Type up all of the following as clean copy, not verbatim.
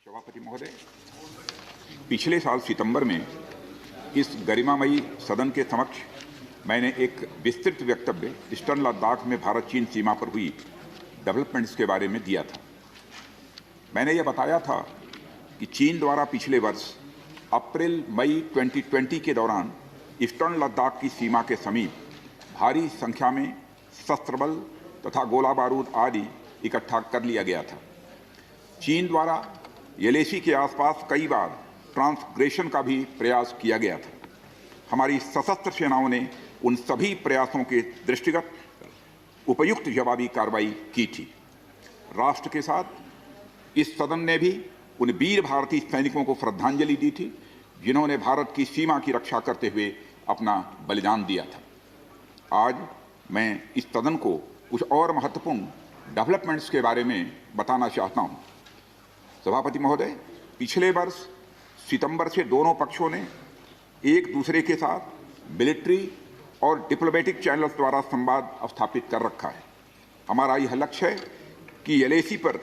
सभापति महोदय, पिछले साल सितंबर में इस गरिमामयी सदन के समक्ष मैंने एक विस्तृत वक्तव्य ईस्टर्न लद्दाख में भारत चीन सीमा पर हुई डेवलपमेंट्स के बारे में दिया था। मैंने यह बताया था कि चीन द्वारा पिछले वर्ष अप्रैल मई 2020 के दौरान ईस्टर्न लद्दाख की सीमा के समीप भारी संख्या में शस्त्र बल तथा गोला बारूद आदि इकट्ठा कर लिया गया था। चीन द्वारा एलएसी के आसपास कई बार ट्रांसग्रेशन का भी प्रयास किया गया था। हमारी सशस्त्र सेनाओं ने उन सभी प्रयासों के दृष्टिगत उपयुक्त जवाबी कार्रवाई की थी। राष्ट्र के साथ इस सदन ने भी उन वीर भारतीय सैनिकों को श्रद्धांजलि दी थी जिन्होंने भारत की सीमा की रक्षा करते हुए अपना बलिदान दिया था। आज मैं इस सदन को कुछ और महत्वपूर्ण डेवलपमेंट्स के बारे में बताना चाहता हूं। सभापति महोदय, पिछले वर्ष सितंबर से दोनों पक्षों ने एक दूसरे के साथ मिलिट्री और डिप्लोमेटिक चैनल्स द्वारा संवाद स्थापित कर रखा है। हमारा यह लक्ष्य है कि एलएसी पर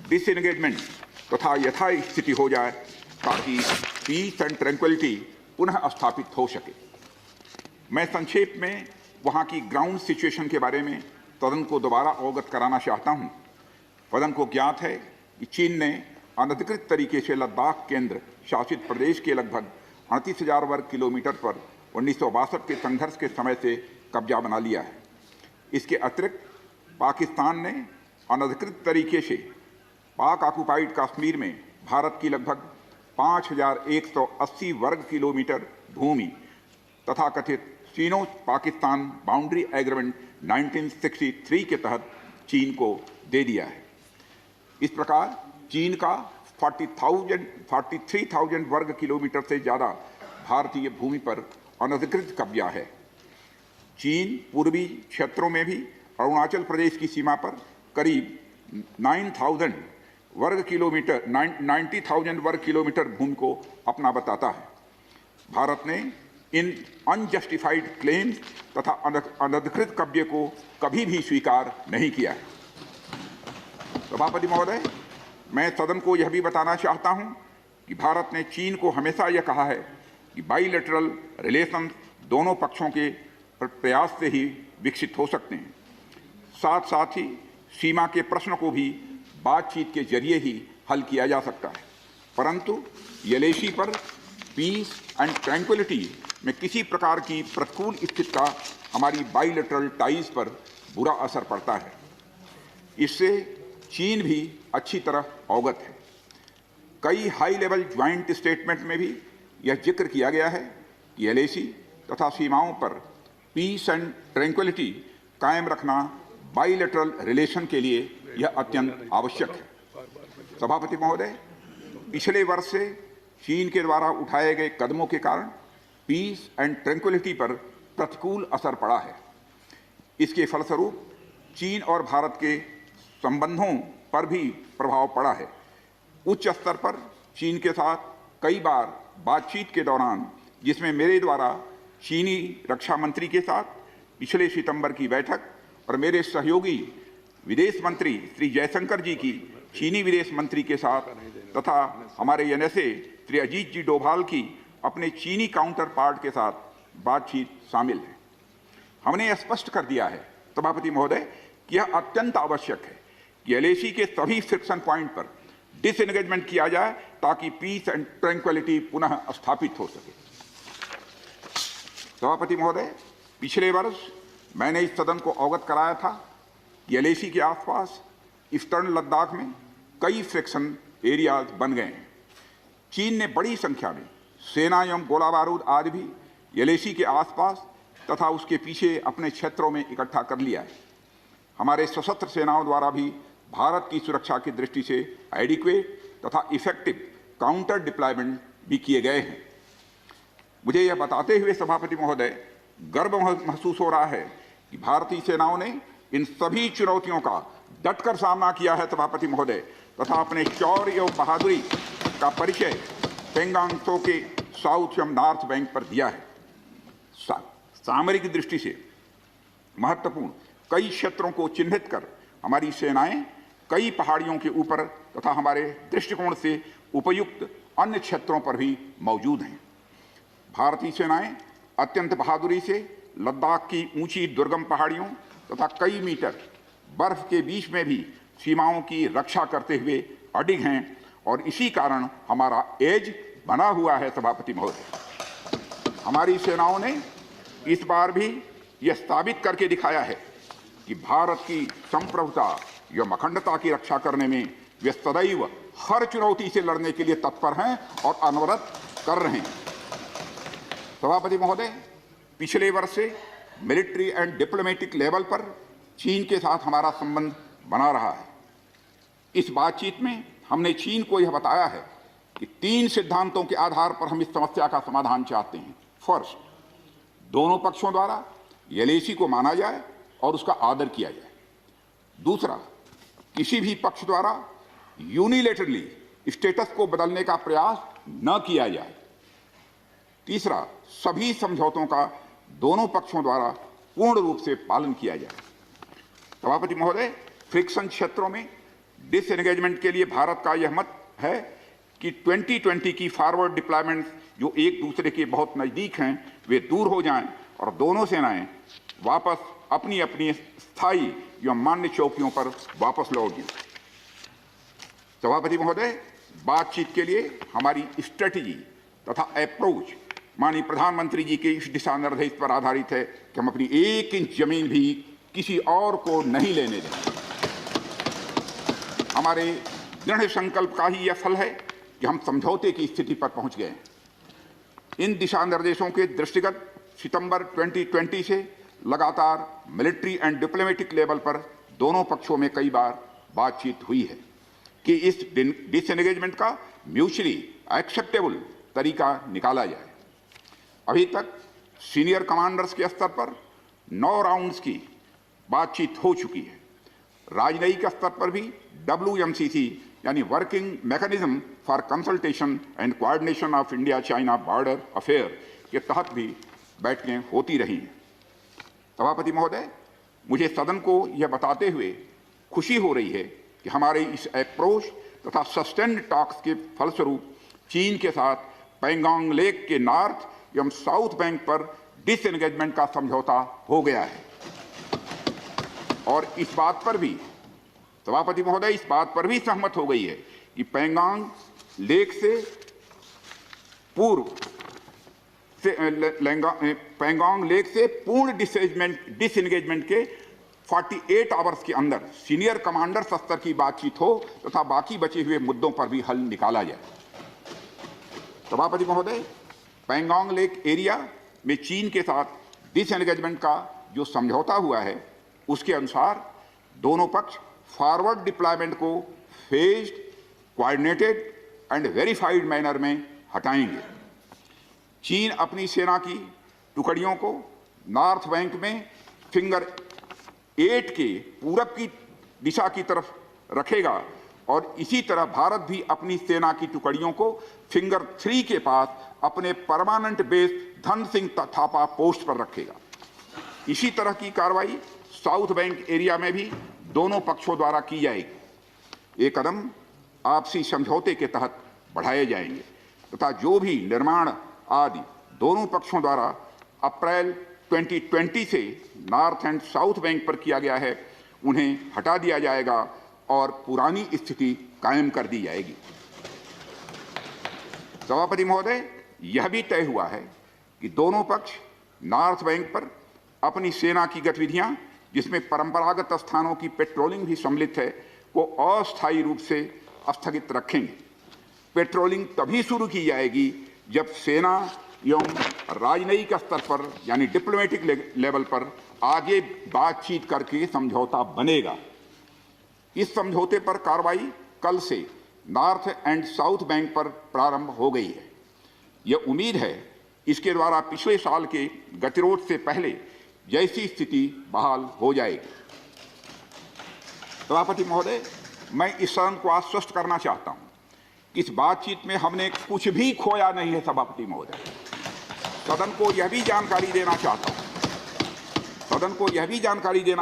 डिसएंगेजमेंट तथा यथास्थिति हो जाए ताकि पीस एंड ट्रैंक्विलिटी पुनः स्थापित हो सके। मैं संक्षेप में वहां की ग्राउंड सिचुएशन के बारे में सदन को दोबारा अवगत कराना चाहता हूं। सदन को ज्ञात है कि चीन ने अनधिकृत तरीके से लद्दाख केंद्र शासित प्रदेश के लगभग 38,000 वर्ग किलोमीटर पर 1962 के संघर्ष के समय से कब्जा बना लिया है। इसके अतिरिक्त पाकिस्तान ने अनधिकृत तरीके से पाक ऑक्युपाइड कश्मीर में भारत की लगभग 5,180 वर्ग किलोमीटर भूमि तथा कथित चीनो पाकिस्तान बाउंड्री एग्रीमेंट 1963 के तहत चीन को दे दिया है। इस प्रकार चीन का 43,000 वर्ग किलोमीटर से ज़्यादा भारतीय भूमि पर अनधिकृत कब्जा है। चीन पूर्वी क्षेत्रों में भी अरुणाचल प्रदेश की सीमा पर करीब 90,000 वर्ग किलोमीटर 90,000 वर्ग किलोमीटर भूमि को अपना बताता है। भारत ने इन अनजस्टिफाइड क्लेम्स तथा अनधिकृत कब्जे को कभी भी स्वीकार नहीं किया है। सभापति महोदय, मैं सदन को यह भी बताना चाहता हूं कि भारत ने चीन को हमेशा यह कहा है कि बाइलेटरल रिलेशंस दोनों पक्षों के प्रयास से ही विकसित हो सकते हैं। साथ साथ ही सीमा के प्रश्न को भी बातचीत के जरिए ही हल किया जा सकता है, परंतु एलएसी पर पीस एंड ट्रैंक्विलिटी में किसी प्रकार की प्रतिकूल स्थिति का हमारी बाइलेटरल टाइज पर बुरा असर पड़ता है। इससे चीन भी अच्छी तरह अवगत है। कई हाई लेवल ज्वाइंट स्टेटमेंट में भी यह जिक्र किया गया है कि एलएसी तथा सीमाओं पर पीस एंड ट्रैंक्विलिटी कायम रखना बाइलेटरल रिलेशन के लिए यह अत्यंत आवश्यक है। सभापति महोदय, पिछले वर्ष से चीन के द्वारा उठाए गए कदमों के कारण पीस एंड ट्रैंक्विलिटी पर प्रतिकूल असर पड़ा है। इसके फलस्वरूप चीन और भारत के संबंधों पर भी प्रभाव पड़ा है। उच्च स्तर पर चीन के साथ कई बार बातचीत के दौरान, जिसमें मेरे द्वारा चीनी रक्षा मंत्री के साथ पिछले सितंबर की बैठक और मेरे सहयोगी विदेश मंत्री श्री जयशंकर जी की चीनी विदेश मंत्री के साथ तथा हमारे एनएसए श्री अजीत जी डोभाल की अपने चीनी काउंटर पार्ट के साथ बातचीत शामिल है। हमने यह स्पष्ट कर दिया है सभापति महोदय कि यह अत्यंत आवश्यक है कि एलएसी के सभी फ्रिक्शन पॉइंट पर डिसएंगेजमेंट किया जाए ताकि पीस एंड ट्रैंक्विलिटी पुनः स्थापित हो सके। सभापति महोदय, पिछले वर्ष मैंने इस सदन को अवगत कराया था कि एलएसी के आसपास ईस्टर्न लद्दाख में कई फ्रिक्शन एरियाज बन गए हैं। चीन ने बड़ी संख्या में सेना एवं गोला बारूद आदि भी एलएसी के आसपास तथा उसके पीछे अपने क्षेत्रों में इकट्ठा कर लिया है। हमारे सशस्त्र सेनाओं द्वारा भी भारत की सुरक्षा की दृष्टि से एडिक्वेट तथा इफेक्टिव काउंटर डिप्लॉयमेंट भी किए गए हैं। मुझे यह बताते हुए सभापति महोदय गर्व महसूस हो रहा है कि भारतीय सेनाओं ने इन सभी चुनौतियों का डटकर सामना किया है सभापति महोदय, तथा अपने शौर्य एवं बहादुरी का परिचय पेंगांग त्सो के साउथ एवं नॉर्थ बैंक पर दिया है। सामरिक दृष्टि से महत्वपूर्ण कई क्षेत्रों को चिन्हित कर हमारी सेनाएं कई पहाड़ियों के ऊपर तथा हमारे दृष्टिकोण से उपयुक्त अन्य क्षेत्रों पर भी मौजूद हैं। भारतीय सेनाएं अत्यंत बहादुरी से लद्दाख की ऊंची दुर्गम पहाड़ियों तथा कई मीटर बर्फ के बीच में भी सीमाओं की रक्षा करते हुए अडिग हैं और इसी कारण हमारा एज बना हुआ है। सभापति महोदय, हमारी सेनाओं ने इस बार भी यह साबित करके दिखाया है कि भारत की संप्रभुता एवं अखंडता की रक्षा करने में वे सदैव हर चुनौती से लड़ने के लिए तत्पर हैं और अनवरत कर रहे हैं। सभापति महोदय, पिछले वर्ष से मिलिट्री एंड डिप्लोमेटिक लेवल पर चीन के साथ हमारा संबंध बना रहा है। इस बातचीत में हमने चीन को यह बताया है कि 3 सिद्धांतों के आधार पर हम इस समस्या का समाधान चाहते हैं। फर्स्ट, दोनों पक्षों द्वारा एलएसी को माना जाए और उसका आदर किया जाए। दूसरा, किसी भी पक्ष द्वारा यूनिलेटरली स्टेटस को बदलने का प्रयास न किया जाए। तीसरा, सभी समझौतों का दोनों पक्षों द्वारा पूर्ण रूप से पालन किया जाए। सभापति महोदय, फ्रिक्शन क्षेत्रों में डिसएंगेजमेंट के लिए भारत का यह मत है कि 2020 की फॉरवर्ड डिप्लॉयमेंट जो एक दूसरे के बहुत नज़दीक हैं वे दूर हो जाएं और दोनों सेनाएं वापस अपनी अपनी स्थायी एवं मान्य चौकियों पर वापस लौट जाएं। सभापति महोदय, बातचीत के लिए हमारी स्ट्रेटजी तथा अप्रोच माननीय प्रधानमंत्री जी के इस दिशा निर्देश पर आधारित है कि हम अपनी 1 इंच जमीन भी किसी और को नहीं लेने देंगे। हमारे दृढ़ संकल्प का ही यह फल है कि हम समझौते की स्थिति पर पहुंच गए हैं। इन दिशा निर्देशों के दृष्टिगत सितंबर 2020 से लगातार मिलिट्री एंड डिप्लोमेटिक लेवल पर दोनों पक्षों में कई बार बातचीत हुई है कि इस डिसएंगेजमेंट का म्यूचुअली एक्सेप्टेबल तरीका निकाला जाए। अभी तक सीनियर कमांडर्स के स्तर पर 9 राउंड्स की बातचीत हो चुकी है। राजनयिक स्तर पर भी WMCC यानी working mechanism for consultation and coordination of India China border affair के तहत भी बैठकें होती रही हैं। सभापति महोदय, मुझे सदन को यह बताते हुए खुशी हो रही है कि हमारे इस अप्रोच तथा सस्टेन्ड टॉक्स के फलस्वरूप चीन के साथ पैंगोंग लेक के नॉर्थ एवं साउथ बैंक पर डिसएंगेजमेंट का समझौता हो गया है और इस बात पर भी सभापति महोदय इस बात पर भी सहमत हो गई है कि पैंगोंग लेक से पूर्व से पैंगोंग लेक से पूर्ण डिसएंगेजमेंट के 48 आवर्स के अंदर सीनियर कमांडर स्तर की बातचीत हो तथा बाकी बचे हुए मुद्दों पर भी हल निकाला जाए। सभापति महोदय, पैंगोंग लेक एरिया में चीन के साथ डिसएंगेजमेंट का जो समझौता हुआ है उसके अनुसार दोनों पक्ष फॉरवर्ड डिप्लॉयमेंट को phased, coordinated and verified manner में हटाएंगे। चीन अपनी सेना की टुकड़ियों को नॉर्थ बैंक में फिंगर 8 के पूरब की दिशा की तरफ रखेगा और इसी तरह भारत भी अपनी सेना की टुकड़ियों को फिंगर 3 के पास अपने permanent base Dhan Singh Thapa post पर रखेगा। इसी तरह की कार्रवाई साउथ बैंक एरिया में भी दोनों पक्षों द्वारा की जाएगी। ये कदम आपसी समझौते के तहत बढ़ाए जाएंगे तथा जो भी निर्माण आदि दोनों पक्षों द्वारा अप्रैल 2020 से नॉर्थ एंड साउथ बैंक पर किया गया है उन्हें हटा दिया जाएगा और पुरानी स्थिति कायम कर दी जाएगी। सभापति महोदय, यह भी तय हुआ है कि दोनों पक्ष नॉर्थ बैंक पर अपनी सेना की गतिविधियां जिसमें परंपरागत स्थानों की पेट्रोलिंग भी सम्मिलित है को अस्थायी रूप से स्थगित रखेंगे। पेट्रोलिंग तभी शुरू की जाएगी जब सेना एवं राजनयिक स्तर पर यानी डिप्लोमेटिक लेवल पर आगे बातचीत करके समझौता बनेगा। इस समझौते पर कार्रवाई कल से नॉर्थ एंड साउथ बैंक पर प्रारंभ हो गई है। यह उम्मीद है इसके द्वारा पिछले साल के गतिरोध से पहले जैसी स्थिति बहाल हो जाएगी। सभापति महोदय, मैं इस सदन को आश्वस्त करना चाहता हूं कि इस बातचीत में हमने कुछ भी खोया नहीं है। सभापति महोदय, सदन को यह भी जानकारी देना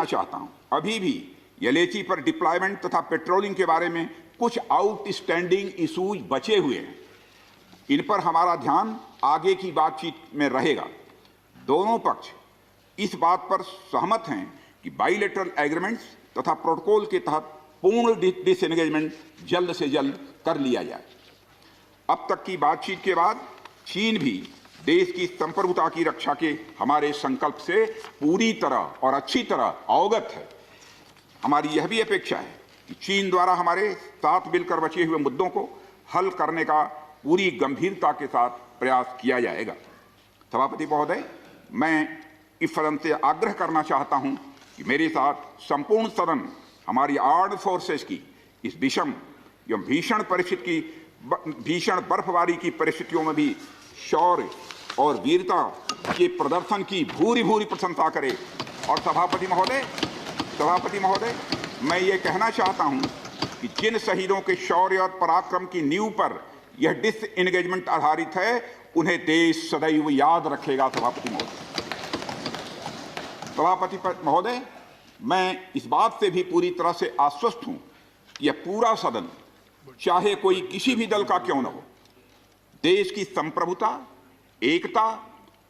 चाहता हूं अभी भी एलएसी पर डिप्लॉयमेंट तथा पेट्रोलिंग के बारे में कुछ आउटस्टैंडिंग इशूज बचे हुए हैं। इन पर हमारा ध्यान आगे की बातचीत में रहेगा। दोनों पक्ष इस बात पर सहमत हैं कि बाइलेटरल एग्रीमेंट्स तथा प्रोटोकॉल के तहत पूर्ण डिसएंगेजमेंट जल्द से जल्द कर लिया जाए। अब तक की बातचीत के बाद चीन भी देश की संप्रभुता की रक्षा के हमारे संकल्प से पूरी तरह और अच्छी तरह अवगत है। हमारी यह भी अपेक्षा है कि चीन द्वारा हमारे साथ मिलकर बचे हुए मुद्दों को हल करने का पूरी गंभीरता के साथ प्रयास किया जाएगा। सभापति महोदय, मैं इस सदन से आग्रह करना चाहता हूं कि मेरे साथ संपूर्ण सदन हमारी आर्म्ड फोर्सेस की इस विषम एवं भीषण बर्फबारी की परिस्थितियों में भी शौर्य और वीरता के प्रदर्शन की भूरी भूरी प्रशंसा करे। और सभापति महोदय, मैं ये कहना चाहता हूं कि जिन शहीदों के शौर्य और पराक्रम की नींव पर यह डिसएंगेजमेंट आधारित है, उन्हें देश सदैव याद रखेगा। सभापति महोदय, मैं इस बात से भी पूरी तरह से आश्वस्त हूं कि यह पूरा सदन, चाहे कोई किसी भी दल का क्यों न हो, देश की संप्रभुता, एकता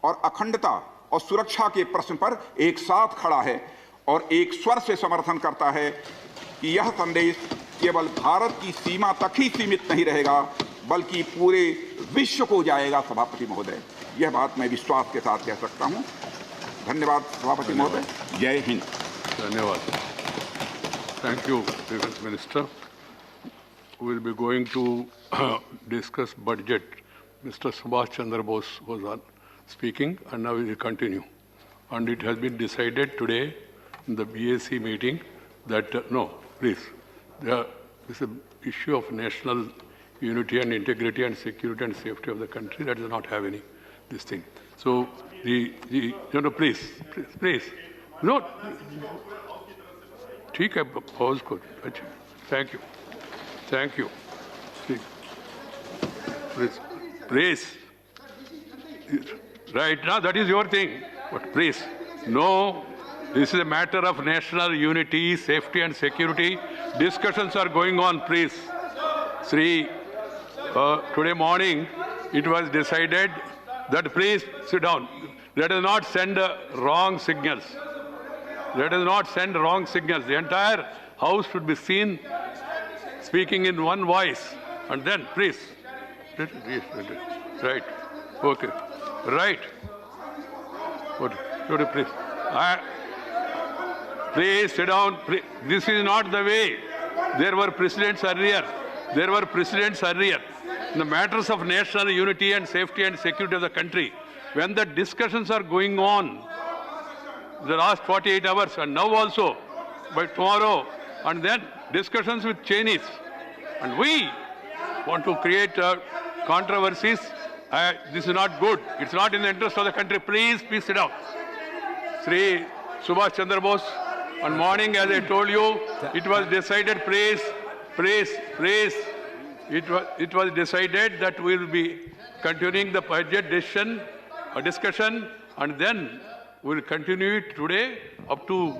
और अखंडता और सुरक्षा के प्रश्न पर एक साथ खड़ा है और एक स्वर से समर्थन करता है कि यह संदेश केवल भारत की सीमा तक ही सीमित नहीं रहेगा, बल्कि पूरे विश्व को जाएगा। सभापति महोदय, यह बात मैं विश्वास के साथ कह सकता हूं। धन्यवाद सभापति महोदय। जय हिंद। धन्यवाद। Thank you, Defense Minister. We will be going to discuss budget. Mr. Subhash Chandra Bose was speaking, and now we will continue. And it has been decided today in the BAC meeting that, no, please, there is an issue of national unity and integrity and security and safety of the country that does not have any this thing. So, please, no. ठीक है, pause को। Thank you. Thank you. Please. Right now, that is your thing. But please, no, this is a matter of national unity, safety and security. Discussions are going on, please. Sri, today morning, it was decided that please sit down. Let us not send wrong signals. Let us not send wrong signals. The entire house should be seen speaking in one voice. And then, please. Right. Okay. Right. Please. Please sit down. Please. This is not the way. There were precedents earlier. In the matters of national unity and safety and security of the country, when the discussions are going on, the last 48 hours and now also by tomorrow, and then discussions with Chinese, and we want to create controversies. This is not good. It's not in the interest of the country. Please sit down. Sri Subhash Chandra Bose, on morning, as I told you, it was decided, please. It was decided that we will be continuing the budget discussion, and then we will continue it today up to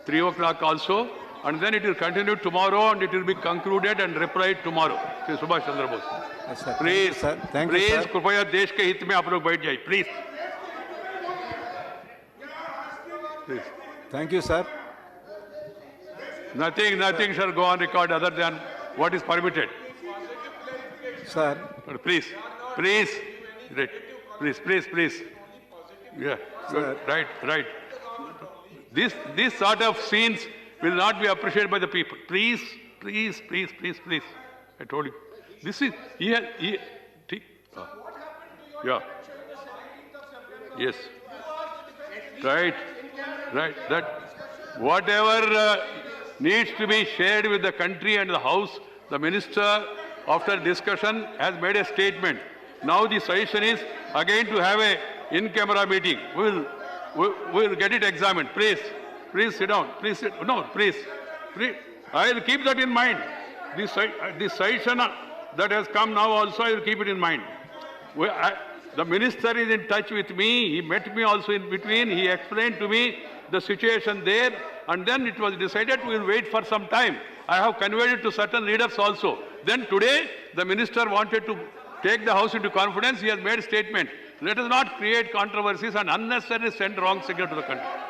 3 o'clock also, and then it will continue tomorrow, and it will be concluded and replied tomorrow. Sri Subhash Chandra Bose. Please, please, कृपया देश के हित में आप लोग बैठ जाइए, please. Please. Thank you, sir. Nothing shall go on record other than what is permitted. Sir. Please. Yeah. Sir. Right. This sort of scenes will not be appreciated by the people. Please. I told you. This is yeah. Yes. Right. That whatever needs to be shared with the country and the House, the Minister, after discussion, has made a statement. Now the suggestion is again to have a in-camera meeting. We'll get it examined. Please sit down. Please. I will keep that in mind. This suggestion that has come now also, I will keep it in mind. The minister is in touch with me. He met me also in between. He explained to me the situation there, and then it was decided we will wait for some time. I have conveyed it to certain leaders also. Then today, the minister wanted to take the House into confidence. He has made a statement. Let us not create controversies and unnecessarily send wrong signal to the country.